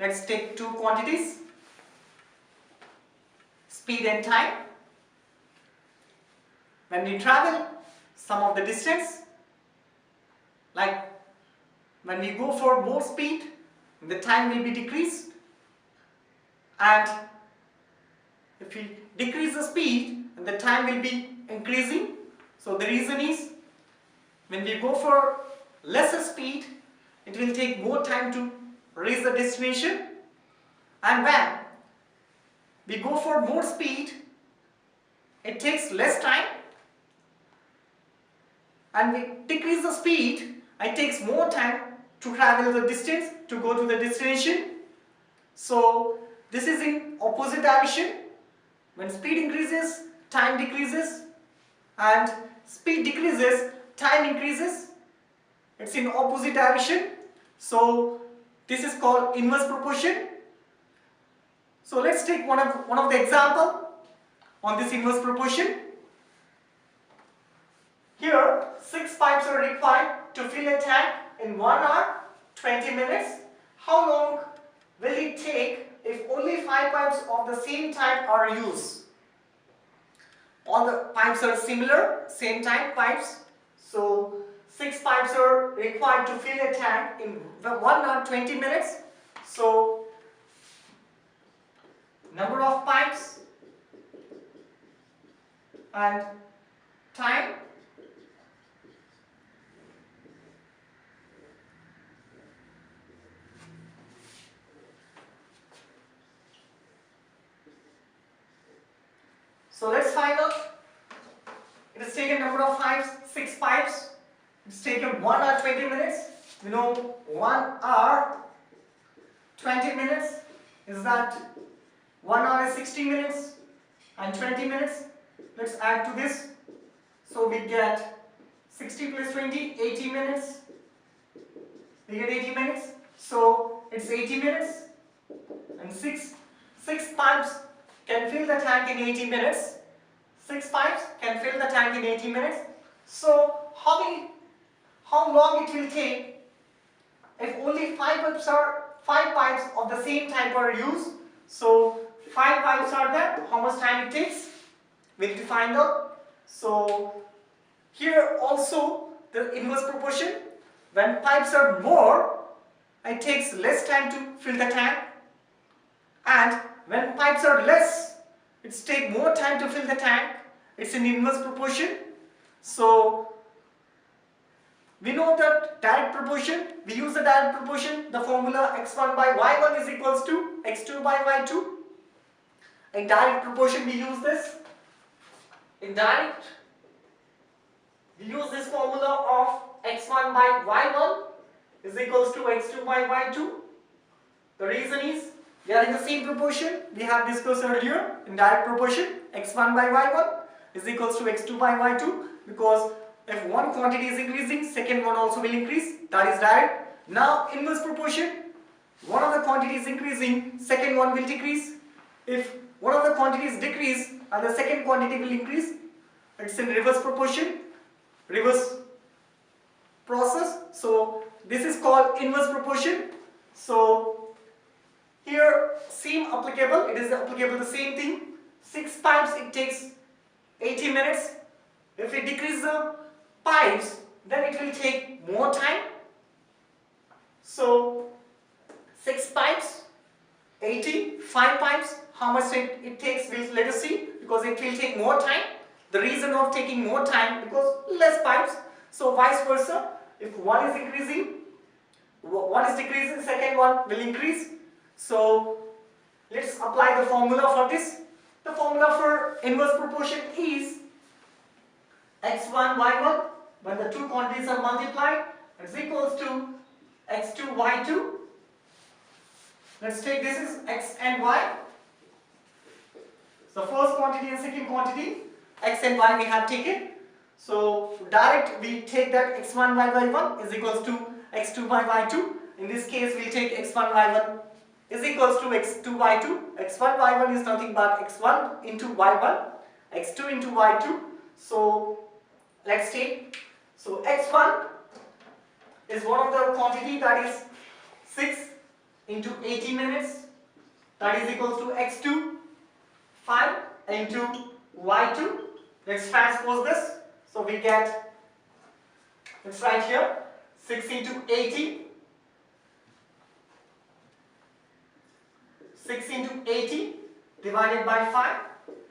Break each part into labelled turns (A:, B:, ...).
A: let's take two quantities, speed and time. When we travel some of the distance, like when we go for more speed, the time will be decreased, and if we decrease the speed, the time will be increasing. So the reason is, when we go for lesser speed, it will take more time to reach the destination, and when we go for more speed, it takes less time, and we decrease the speed, it takes more time to travel the distance to go to the destination. So this is in opposite direction. When speed increases, time decreases, and speed decreases, time increases. It's in opposite direction. So this is called inverse proportion. So let's take one of the example on this inverse proportion. Here 6 pipes are required to fill a tank in 1 hour 20 minutes. How long will it take if only 5 pipes of the same type are used? All the pipes are similar, same type pipes. So 6 pipes are required to fill a tank in 1 hour 20 minutes. So number of pipes and time. So let's find out. It is taken number of pipes, 6 pipes. It's taken 1 hour 20 minutes. We know 1 hour 20 minutes is that 1 hour is 60 minutes and 20 minutes. Let's add to this. So we get 60 plus 20, 80 minutes. We get 80 minutes. So it's 80 minutes. And 6 pipes can fill the tank in 80 minutes. 6 pipes can fill the tank in 80 minutes. So how long it will take if only 5 pipes of the same type are used? So 5 pipes are there. How much time it takes? We need to find out. So here also the inverse proportion. When pipes are more, it takes less time to fill the tank. And when pipes are less, it takes more time to fill the tank. It's in inverse proportion. So we know that direct proportion. We use the direct proportion. The formula x1 by y1 is equals to x2 by y2. In direct proportion we use this. In direct, we use this formula of x1 by y1 is equals to x2 by y2. The reason is, they are in the same proportion. We have discussed earlier. In direct proportion, x1 by y1 is equals to x2 by y2, because if one quantity is increasing, second one also will increase. That is direct. Now inverse proportion, one of the quantity is increasing, second one will decrease. If one of the quantities decrease and the second quantity will increase, it's in reverse proportion, reverse process. So this is called inverse proportion. So here same applicable, it is applicable the same thing. 6 pipes it takes 80 minutes. If we decrease the pipes, then it will take more time. So 6 pipes, 80, 5 pipes, how much it takes, let us see, because it will take more time. The reason of taking more time, because less pipes. So vice versa, if one is increasing, one is decreasing, second one will increase. So let's apply the formula for this. The formula for inverse proportion is x1 y1, when the two quantities are multiplied, is equals to x2 y2. Let's take this is x and y. So first quantity and second quantity, x and y we have taken. So direct we take that x1 by y1 is equals to x2 by y2. In this case we take x1 y1 is equals to x2 y2. x1 y1 is nothing but x1 into y1, x2 into y2. So let's take, so x1 is one of the quantity, that is 6 into 80 minutes, that is equals to x2, 5 into y2. Let's transpose this. So we get, let's write here, 6 into 80. 6 into 80 divided by 5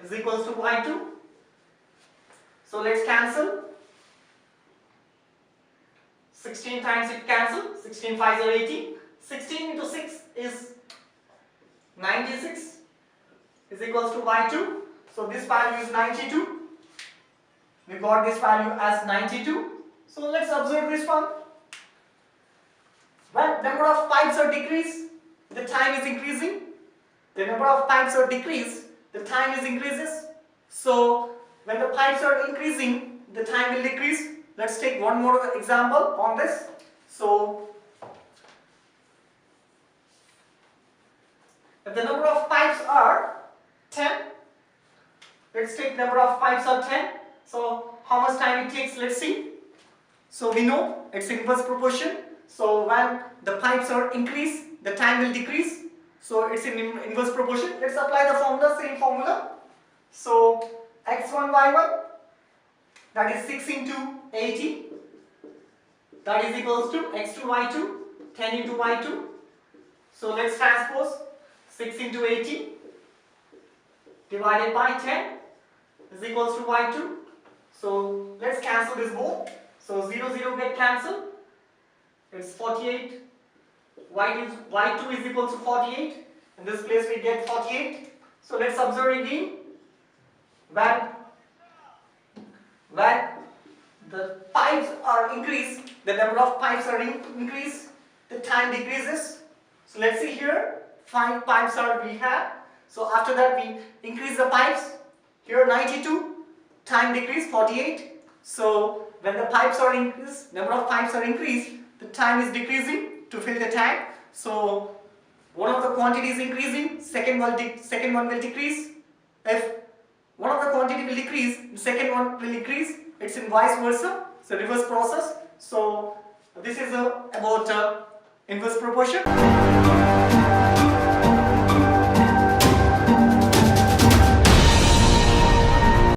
A: is equals to y2. So let's cancel. 16 times it cancel. 16 5s are 80. 16 into 6 is 96 is equals to y2. So this value is 92. We got this value as 92. So let's observe this one. When number of pipes are decreased, the time is increasing. The number of pipes are decreased, the time is increases. So when the pipes are increasing, the time will decrease. Let's take one more example on this. So if the number of pipes are 10, let's take number of pipes are 10. So how much time it takes, let's see. So we know it's inverse proportion. So when the pipes are increased, the time will decrease. So it's in inverse proportion. Let's apply the formula, same formula. So x1 y1, that is 6 into 80, that is equals to x2 y2, 10 into y2. So let's transpose 6 into 80 divided by 10 is equals to y2. So let's cancel this both. So 0 0 get cancelled. It's 48. Y2 is equal to 48. In this place we get 48. So let's observe again. When the pipes are increased, the number of pipes are increased, the time decreases. So let's see here, 5 pipes are we have. So after that we increase the pipes. Here 92, time decrease 48. So when the pipes are increased, number of pipes are increased, the time is decreasing to fill the tank. So one of the quantity is increasing, second one will decrease. If one of the quantity will decrease, the second one will increase. It's in vice versa. It's a reverse process. So this is about inverse proportion.